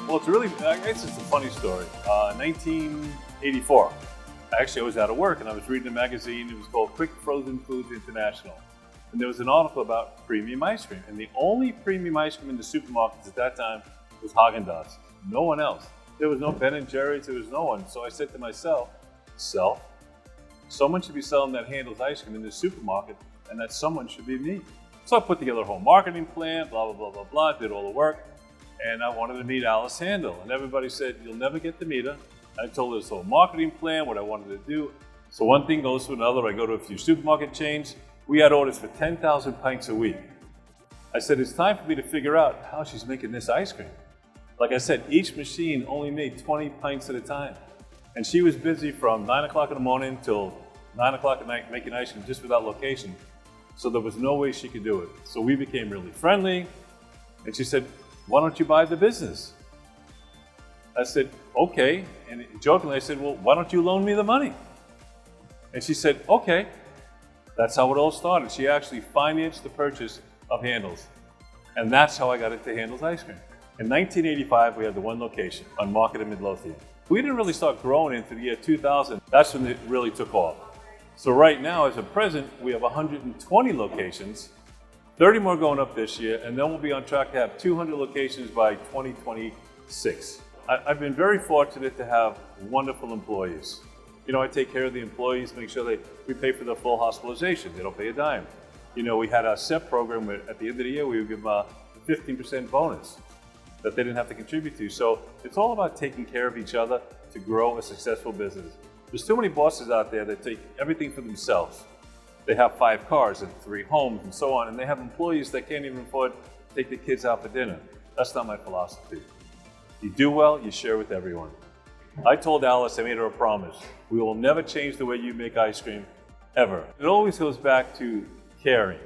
Well, I guess it's a funny story. 1984. Actually, I was out of work and I was reading a magazine. It was called Quick Frozen Foods International. And there was an article about premium ice cream. And the only premium ice cream in the supermarkets at that time was Haagen-Dazs. No one else. There was no Ben & Jerry's, there was no one. So I said to myself, someone should be selling that Handel's ice cream in the supermarket, and that someone should be me. So I put together a whole marketing plan, blah, blah, blah, blah, blah, did all the work. And I wanted to meet Alice Handel. And everybody said, you'll never get to meet her. I told her this whole marketing plan, what I wanted to do. So one thing goes to another. I go to a few supermarket chains. We had orders for 10,000 pints a week. I said, it's time for me to figure out how she's making this ice cream. Like I said, each machine only made 20 pints at a time. And she was busy from 9 o'clock in the morning till 9 o'clock at night making ice cream just without location. So there was no way she could do it. So we became really friendly. And she said, why don't you buy the business? I said, okay. And jokingly, I said, well, why don't you loan me the money? And she said, okay. That's how it all started. She actually financed the purchase of Handel's. And that's how I got into Handel's ice cream. In 1985, we had the one location on Market in Midlothian. We didn't really start growing into the year 2000. That's when it really took off. So right now, as of present, we have 120 locations, 30 more going up this year, and then we'll be on track to have 200 locations by 2026. I've been very fortunate to have wonderful employees. You know, I take care of the employees, make sure we pay for their full hospitalization. They don't pay a dime. You know, we had a SEP program where at the end of the year, we would give them a 15% bonus that they didn't have to contribute to. So it's all about taking care of each other to grow a successful business. There's too many bosses out there that take everything for themselves. They have 5 cars and 3 homes and so on, and they have employees that can't even afford to take the kids out for dinner. That's not my philosophy. You do well, you share with everyone. I told Alice, I made her a promise. We will never change the way you make ice cream, ever. It always goes back to caring.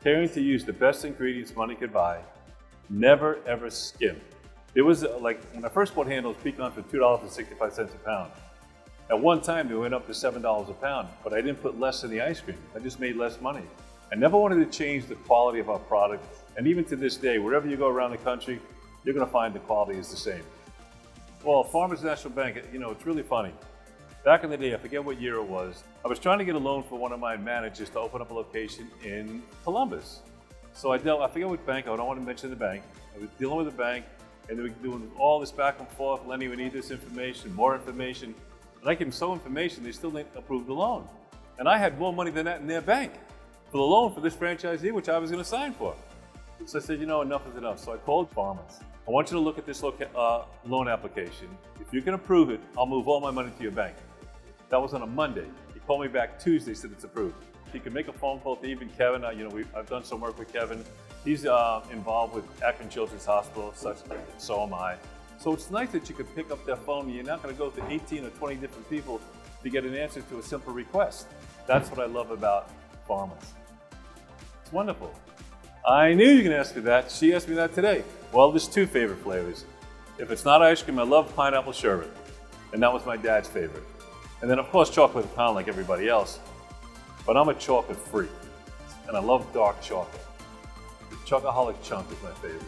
Caring to use the best ingredients money could buy. Never, ever skim. It was like, when I first bought Handel's, pecans for $2.65 a pound. At one time, they went up to $7 a pound, but I didn't put less in the ice cream. I just made less money. I never wanted to change the quality of our product. And even to this day, wherever you go around the country, you're gonna find the quality is the same. Well, Farmers National Bank, you know, it's really funny. Back in the day, I forget what year it was, I was trying to get a loan for one of my managers to open up a location in Columbus. So I forget what bank, I don't want to mention the bank. I was dealing with the bank, and they were doing all this back and forth. Lenny, we need this information, more information. And I gave them some information, they still didn't approve the loan. And I had more money than that in their bank for the loan for this franchisee, which I was going to sign for. So I said, you know, enough is enough. So I called Farmers. I want you to look at this loan application. If you can approve it, I'll move all my money to your bank. That was on a Monday. He called me back Tuesday, said it's approved. He could make a phone call to even Kevin. You know, I've done some work with Kevin. He's involved with Akron Children's Hospital, so am I. So it's nice that you could pick up that phone. You're not going to go to 18 or 20 different people to get an answer to a simple request. That's what I love about Farmers. It's wonderful. I knew you were going to ask me that. She asked me that today. Well, there's 2 favorite flavors. If it's not ice cream, I love pineapple sherbet. And that was my dad's favorite. And then, of course, chocolate pound like everybody else. But I'm a chocolate freak. And I love dark chocolate. The chocoholic chunk is my favorite.